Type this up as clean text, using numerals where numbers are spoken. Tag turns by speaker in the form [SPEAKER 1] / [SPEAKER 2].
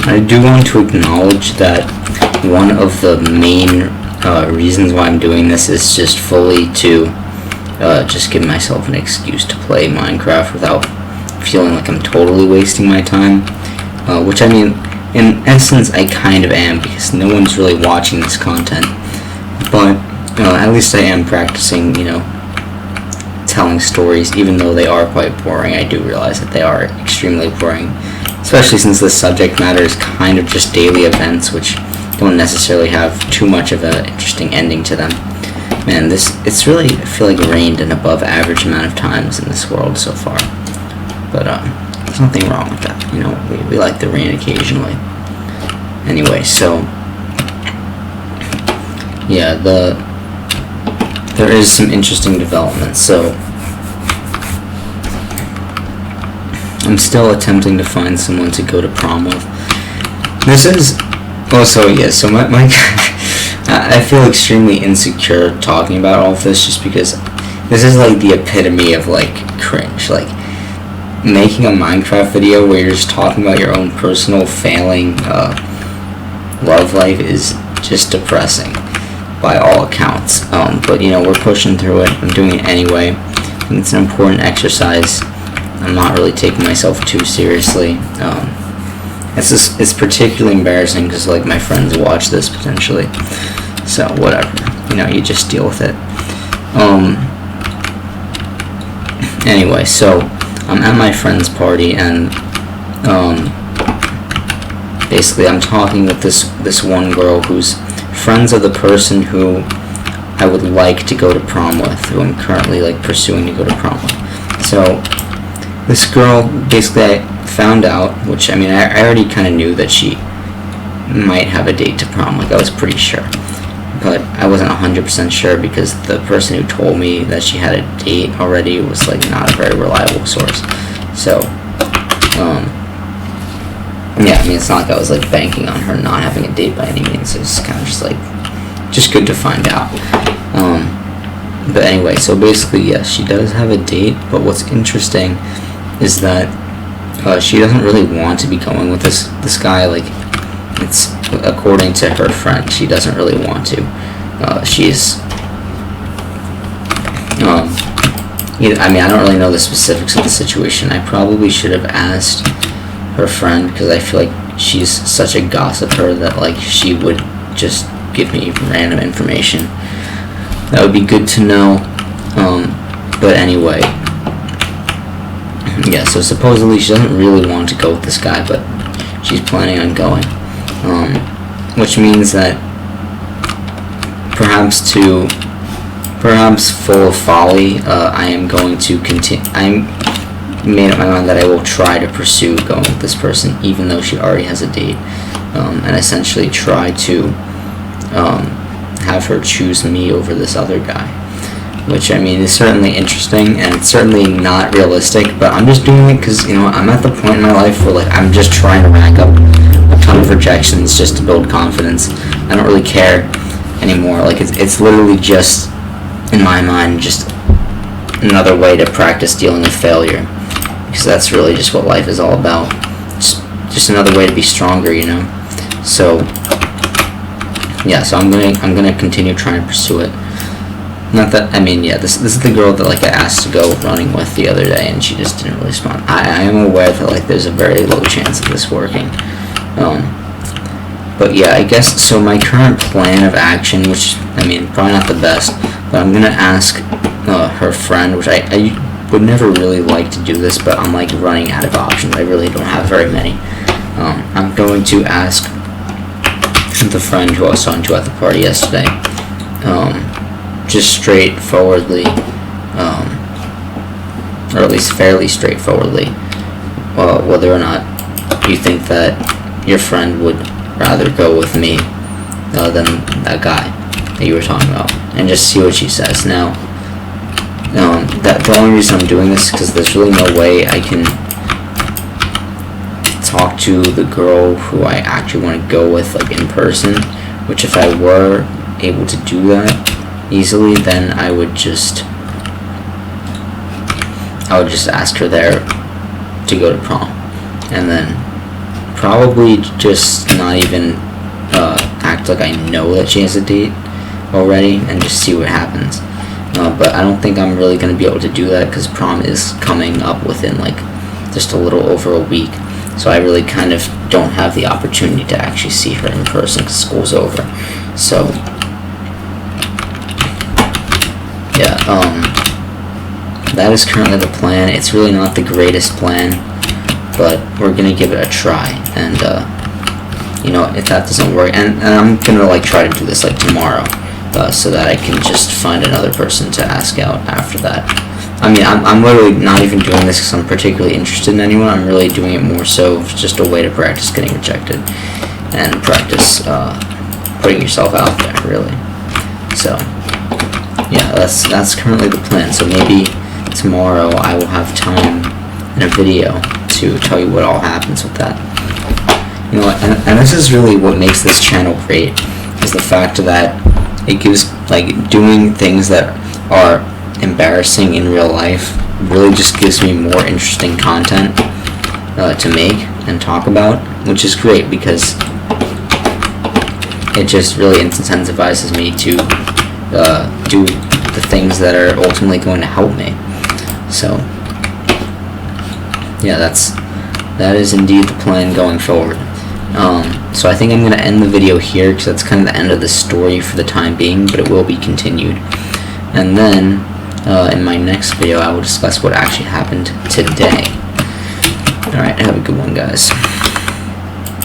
[SPEAKER 1] I do want to acknowledge that one of the main reasons why I'm doing this is just fully to just give myself an excuse to play Minecraft without feeling like I'm totally wasting my time, which I mean, in essence, I kind of am, because no one's really watching this content, but at least I am practicing, telling stories, even though they are quite boring. I do realize that they are extremely boring, especially since the subject matter is kind of just daily events, which don't necessarily have too much of an interesting ending to them. Man, it's really, I feel like, rained an above average amount of times in this world so far. But there's nothing wrong with that. We like the rain occasionally. Anyway, so yeah, there is some interesting developments. So I'm still attempting to find someone to go to prom with. This is also, yeah, so my I feel extremely insecure talking about all of this, just because this is like the epitome of like cringe. Like, making a Minecraft video where you're just talking about your own personal failing love life is just depressing by all accounts. But we're pushing through it. I'm doing it anyway. I think it's an important exercise. I'm not really taking myself too seriously. It's particularly embarrassing because like my friends watch this potentially. So whatever. You just deal with it. Anyway, so I'm at my friend's party, and basically I'm talking with this one girl who's friends of the person who I would like to go to prom with, who I'm currently like pursuing to go to prom with. So this girl, basically, I found out, which I mean I already kind of knew that she might have a date to prom. Like, I was pretty sure, but I wasn't 100% sure because the person who told me that she had a date already was like not a very reliable source. So yeah, I mean, it's not like I was like banking on her not having a date by any means. It's kind of just good to find out. But anyway, so basically, yes, she does have a date, but what's interesting is that she doesn't really want to be going with this guy. Like, it's according to her friend, she doesn't really want to. She's I mean, I don't really know the specifics of the situation. I probably should have asked her friend, because I feel like she's such a gossiper that like she would just give me random information. That would be good to know. But anyway, yeah, so supposedly she doesn't really want to go with this guy, but she's planning on going, which means that perhaps full of folly, I am going to continue. I'm made up my mind that I will try to pursue going with this person, even though she already has a date, and essentially try to have her choose me over this other guy, which I mean is certainly interesting, and it's certainly not realistic, but I'm just doing it because I'm at the point in my life where like I'm just trying to rack up a ton of rejections just to build confidence. I don't really care anymore. Like, it's literally just, in my mind, just another way to practice dealing with failure, because that's really just what life is all about. Just another way to be stronger, So yeah, so I'm gonna continue trying to pursue it. Not that, I mean, yeah, this is the girl that like I asked to go running with the other day, and she just didn't really respond. I am aware that like there's a very low chance of this working. But yeah, I guess, so my current plan of action, which, I mean, probably not the best, but I'm gonna ask her friend, which I would never really like to do this, but I'm like running out of options. I really don't have very many. I'm going to ask the friend who I was talking to at the party yesterday, just straightforwardly, or at least fairly straightforwardly, whether or not you think that your friend would rather go with me than that guy that you were talking about, and just see what she says. Now, the only reason I'm doing this is because there's really no way I can talk to the girl who I actually want to go with like in person, which if I were able to do that easily, then I would just ask her there to go to prom, and then probably just not even act like I know that she has a date already and just see what happens. But I don't think I'm really going to be able to do that because prom is coming up within like just a little over a week. So I really kind of don't have the opportunity to actually see her in person because school's over. So yeah, that is currently the plan. It's really not the greatest plan, but we're gonna give it a try. And you know, if that doesn't work, and I'm gonna like try to do this like tomorrow, so that I can just find another person to ask out after that. I mean, I'm literally not even doing this because I'm particularly interested in anyone. I'm really doing it more so just a way to practice getting rejected and practice putting yourself out there, really. So yeah, that's currently the plan. So maybe tomorrow I will have time in a video to tell you what all happens with that. You know, and this is really what makes this channel great, is the fact that it gives, like, doing things that are embarrassing in real life really just gives me more interesting content to make and talk about, which is great because it just really incentivizes me to do the things that are ultimately going to help me. So yeah, that is indeed the plan going forward. So I think I'm going to end the video here because that's kind of the end of the story for the time being, but it will be continued. And then in my next video I will discuss what actually happened today. Alright, have a good one, guys.